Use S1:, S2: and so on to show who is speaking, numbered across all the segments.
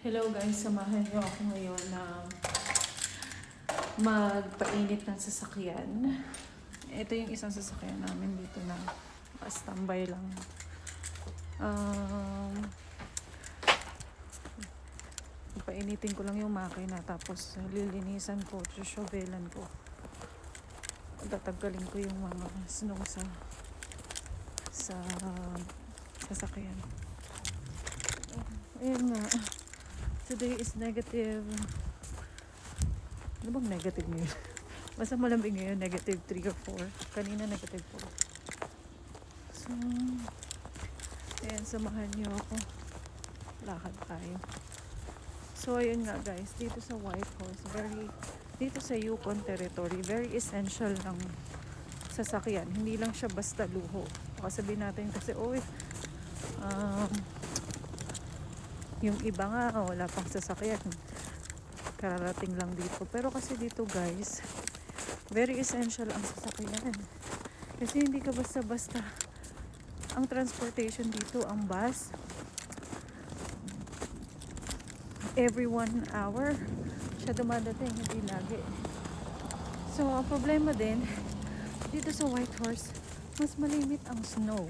S1: Hello guys, samahan niyo ako ngayon na magpainit ng sasakyan. Ito yung isang sasakyan namin dito na standby lang. Painitin ko lang yung makina tapos lilinisan ko, shovelan ko. Tatanggalin ko yung mga snow sa sasakyan. Ayun nga. Today is negative. Ano bang negative ngayon? Basta malamig ngayon, negative 3 or 4. Kanina negative 4. So, ayan, samahan niyo ako. Lakad tayo. So, ayun nga guys, dito sa Whitehorse, dito sa Yukon territory, very essential ng sasakyan. Hindi lang siya basta luho. Baka sabihin natin kasi, yung iba nga, wala pang sasakyan. Kararating lang dito. Pero kasi dito guys, very essential ang sasakyan. Kasi hindi ka basta-basta. Ang transportation dito, ang bus, every 1 hour, siya dumadating, hindi lagi. So, ang problema din, dito sa Whitehorse, mas malimit ang snow.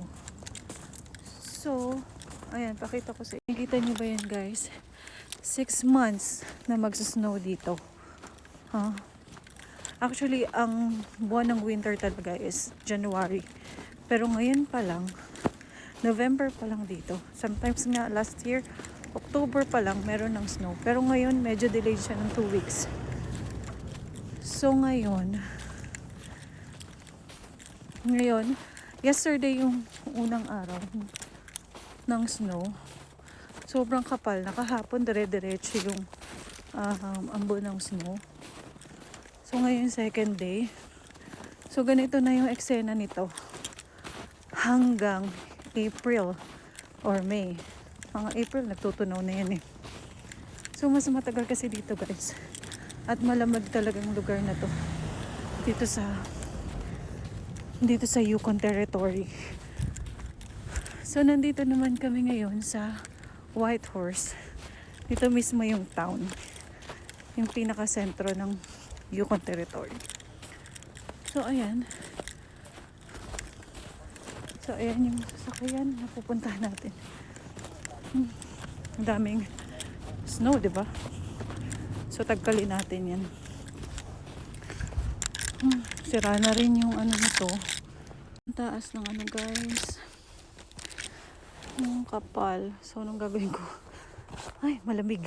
S1: So, ayan, pakita ko sa inyo. Nakita niyo ba yan guys? 6 months na magsasnow dito. Actually, ang buwan ng winter talaga is January. Pero ngayon pa lang, November pa lang dito. Sometimes nga last year, October pa lang meron ng snow. Pero ngayon, medyo delayed siya ng 2 weeks. So ngayon, yesterday yung unang araw ng snow. Sobrang kapal. Nakahapon, dire-diretso yung ambon ng snow. So, ngayon, second day. So, ganito na yung eksena nito. Hanggang April or May. Mga April, nagtutunaw na yan eh. So, mas matagal kasi dito guys. At malamig talagang lugar na to. Dito sa Yukon territory. So, nandito naman kami ngayon sa Whitehorse. Dito mismo yung town. Yung pinaka-sentro ng Yukon territory. So, ayan. So, ayan yung sasakyan na pupuntahan natin. Ang daming snow, di ba? So, tagkalin natin yan. Sira na rin yung ano nito. Ang taas ng ano guys. Yung kapal. So, anong gagawin ko? Ay, malamig.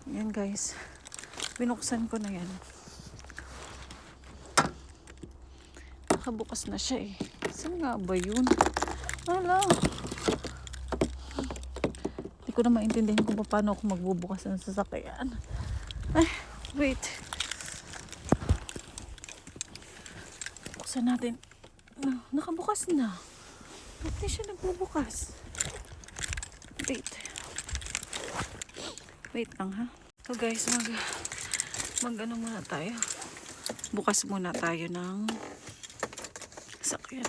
S1: Yan guys. Binuksan ko na yan. Nakabukas na siya eh. Saan nga ba yun? Wala. Hindi ko na maintindihan kung paano ako magbubukas ng sasakyan. Ay, wait. Buksan natin. Nakabukas na. Ba't di siya nagbubukas? Wait lang ha. So guys, mag ano muna tayo. Bukas muna tayo ng sakyan.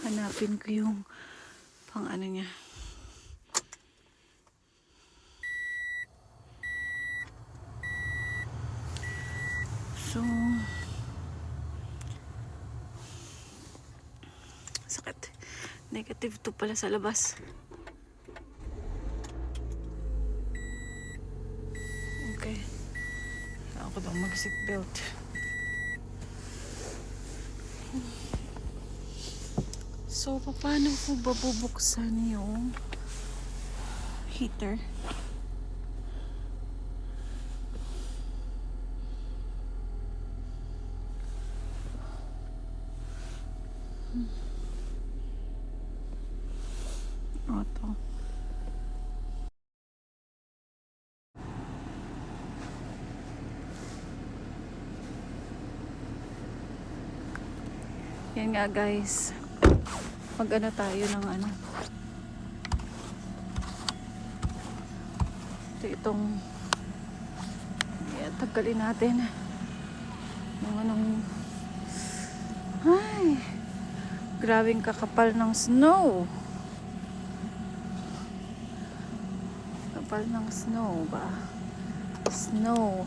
S1: Hanapin ko yung pang ano niya. So, sakit. Negative 2 pala sa labas. Okay. Ako daw mag-seatbelt. So, paano ko ba bubuksan yung heater? Ito. Yan nga guys. Mag-ano tayo ng ano. Itong tanggalin natin yung anong Grabing kakapal ng snow. Kapal ng snow ba? Snow.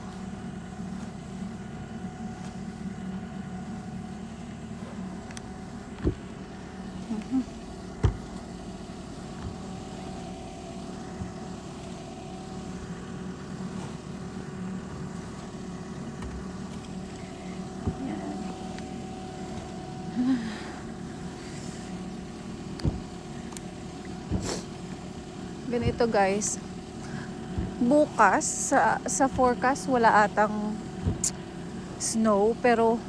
S1: Ganito guys, bukas sa forecast wala atang snow, pero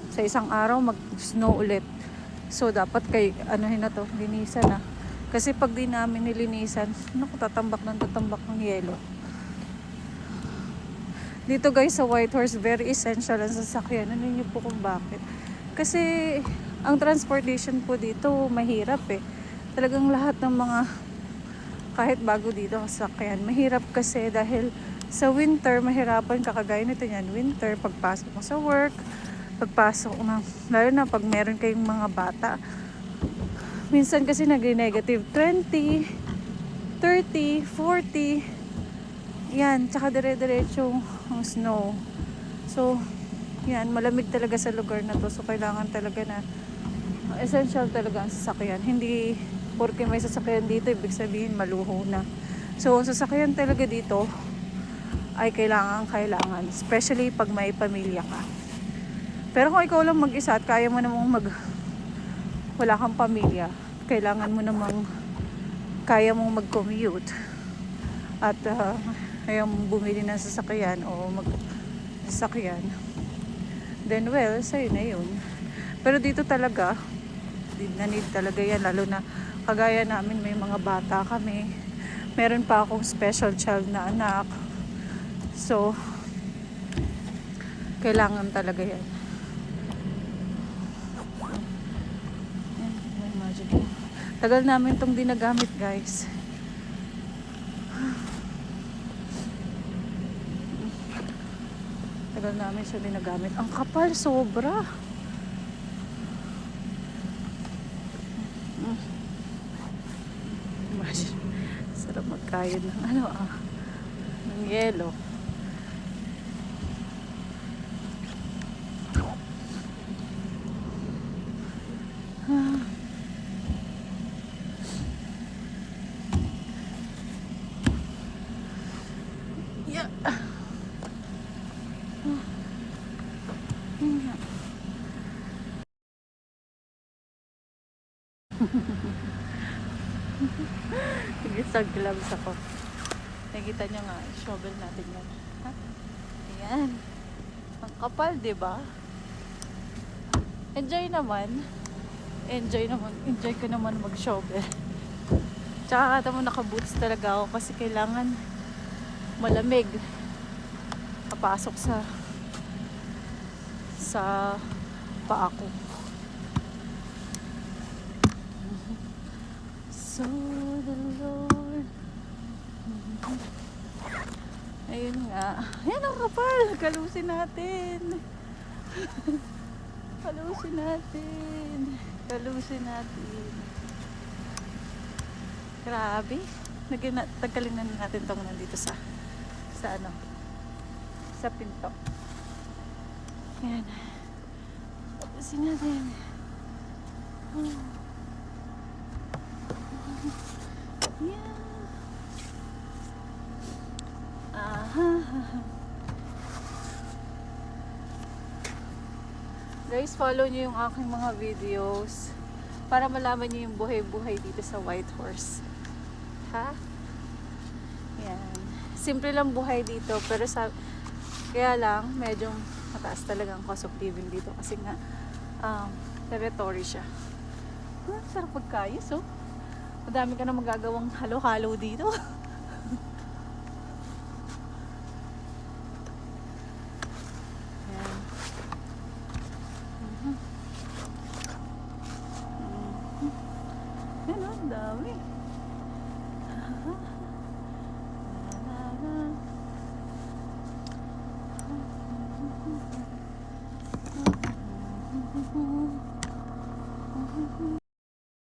S1: sa isang araw mag snow ulit. So dapat kay anuhin na to, linisan na. Kasi pag di namin nilinisan, naku, tatambak ng yelo. Dito guys sa Whitehorse, very essential ang sasakyan. Ano niyo po kung bakit? Kasi ang transportation po dito mahirap eh. Talagang lahat ng mga kahit bago dito sasakyan, mahirap kasi dahil sa winter, mahirapan kakagaya nito yan. Winter, pagpasok mo sa work, pagpasok mo, lalo na pag meron kayong mga bata. Minsan kasi nag-negative 20, 30, 40. Yan, tsaka dire-diretso ang snow. So, yan, malamig talaga sa lugar na to. So, kailangan talaga na essential talaga ang sasakyan. Hindi porque may sasakyan dito, ibig sabihin maluho na. So, ang sasakyan talaga dito ay kailangan. Especially pag may pamilya ka. Pero kung ikaw lang mag-isa at kaya mo namang wala kang pamilya, kailangan mo namang kaya mong mag-commute at ayaw mong bumili ng sasakyan o sasakyan, then well, sa'yo na yun. Pero dito talaga need talaga yan, lalo na kagaya namin, may mga bata kami, meron pa akong special child na anak, so kailangan talaga yan. Imagine, tagal namin tong dinagamit guys. Tagal namin siya dinagamit. Ang kapal, sobra. Imagine, sarap magkayod ng ng yelo. Yeah. Sa gloves ako. Nakita nyo nga, shovel natin yan. Ha? Ayan. Ang kapal, diba? Enjoy naman. Enjoy ko naman mag-shovel. Tsaka kata mo naka-boots talaga ako kasi kailangan malamig. Kapasok sa paa ko. So the Lord. Ayun nga. Ayan ang kapal. Kalusin natin. Kalusin natin. Grabe. Tagkalin na natin tong nandito sa pinto. Ayan. Kalusin natin. Yeah. Guys, follow nyo yung aking mga videos para malaman nyo yung buhay-buhay dito sa Whitehorse. Ha? Yan. Simple lang buhay dito, pero kaya lang medyo mataas talaga ang cost of living dito kasi nga territory siya. Sarap pagkayos, oh. Madami ka na magagawang halo-halo dito. Ayan. Ayan, ang dami.